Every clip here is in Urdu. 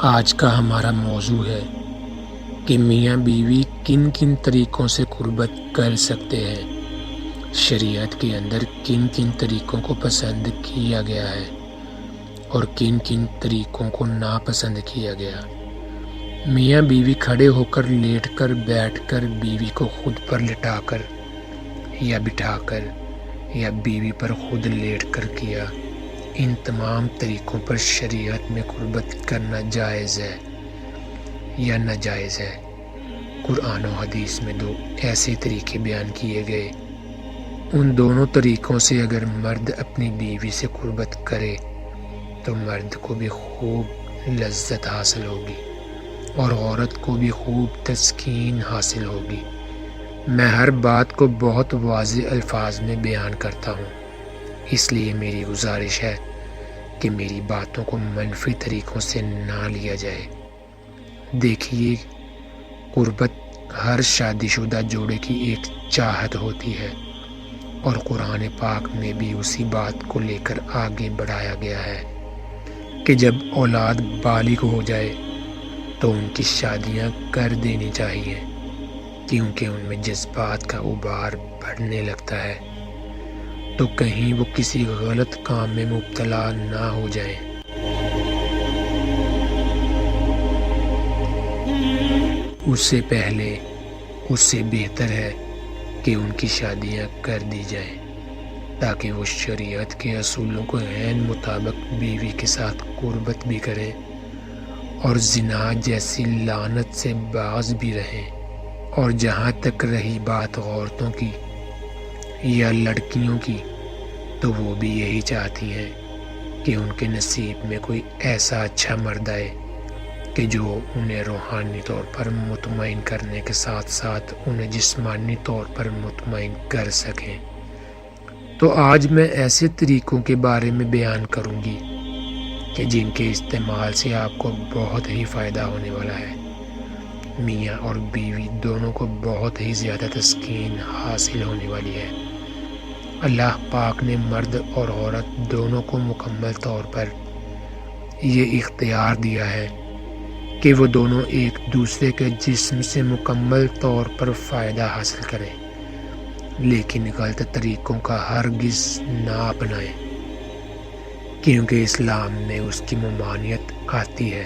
آج کا ہمارا موضوع ہے کہ میاں بیوی کن کن طریقوں سے قربت کر سکتے ہیں، شریعت کے اندر کن کن طریقوں کو پسند کیا گیا ہے اور کن کن طریقوں کو ناپسند کیا گیا۔ میاں بیوی کھڑے ہو کر، لیٹ کر، بیٹھ کر، بیوی کو خود پر لٹا کر یا بٹھا کر یا بیوی پر خود لیٹ کر کیا، ان تمام طریقوں پر شریعت میں قربت کرنا جائز ہے یا ناجائز ہے؟ قرآن و حدیث میں دو ایسے طریقے بیان کیے گئے۔ ان دونوں طریقوں سے اگر مرد اپنی بیوی سے قربت کرے تو مرد کو بھی خوب لذت حاصل ہوگی اور عورت کو بھی خوب تسکین حاصل ہوگی۔ میں ہر بات کو بہت واضح الفاظ میں بیان کرتا ہوں، اس لیے میری گزارش ہے کہ میری باتوں کو منفی طریقوں سے نہ لیا جائے۔ دیکھیے، قربت ہر شادی شدہ جوڑے کی ایک چاہت ہوتی ہے، اور قرآن پاک میں بھی اسی بات کو لے کر آگے بڑھایا گیا ہے کہ جب اولاد بالغ ہو جائے تو ان کی شادیاں کر دینی چاہیے، کیونکہ ان میں جذبات کا ابھار بڑھنے لگتا ہے، تو کہیں وہ کسی غلط کام میں مبتلا نہ ہو جائیں۔ اس سے پہلے، اس سے بہتر ہے کہ ان کی شادیاں کر دی جائیں، تاکہ وہ شریعت کے اصولوں کو عین مطابق بیوی کے ساتھ قربت بھی کریں اور زنا جیسی لعنت سے باز بھی رہیں۔ اور جہاں تک رہی بات عورتوں کی یا لڑکیوں کی، تو وہ بھی یہی چاہتی ہیں کہ ان کے نصیب میں کوئی ایسا اچھا مرد آئے کہ جو انہیں روحانی طور پر مطمئن کرنے کے ساتھ ساتھ انہیں جسمانی طور پر مطمئن کر سکیں۔ تو آج میں ایسے طریقوں کے بارے میں بیان کروں گی کہ جن کے استعمال سے آپ کو بہت ہی فائدہ ہونے والا ہے۔ میاں اور بیوی دونوں کو بہت ہی زیادہ تسکین حاصل ہونے والی ہے۔ اللہ پاک نے مرد اور عورت دونوں کو مکمل طور پر یہ اختیار دیا ہے کہ وہ دونوں ایک دوسرے کے جسم سے مکمل طور پر فائدہ حاصل کریں، لیکن غلط طریقوں کا ہرگز نہ اپنائیں، کیونکہ اسلام میں اس کی ممانعت آتی ہے۔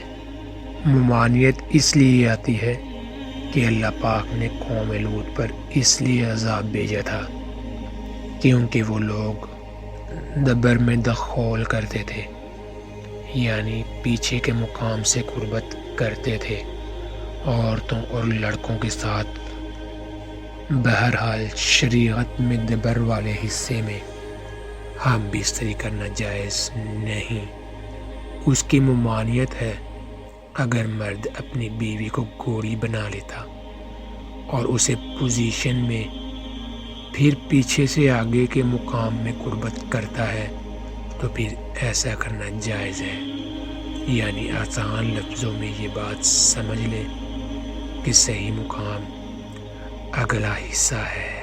ممانعت اس لیے آتی ہے کہ اللہ پاک نے قوم لوط پر اس لیے عذاب بھیجا تھا کیونکہ وہ لوگ دبر میں دخول کرتے تھے، یعنی پیچھے کے مقام سے قربت کرتے تھے عورتوں اور لڑکوں کے ساتھ۔ بہرحال شریعت میں دبر والے حصے میں ہم بستری کرنا جائز نہیں۔ اس کی ممانعت ہے اگر مرد اپنی بیوی کو گوری بنا لیتا اور اسے پوزیشن میں پھر پیچھے سے آگے کے مقام میں قربت کرتا ہے تو پھر ایسا کرنا جائز ہے۔ یعنی آسان لفظوں میں یہ بات سمجھ لیں کہ صحیح مقام اگلا حصہ ہے۔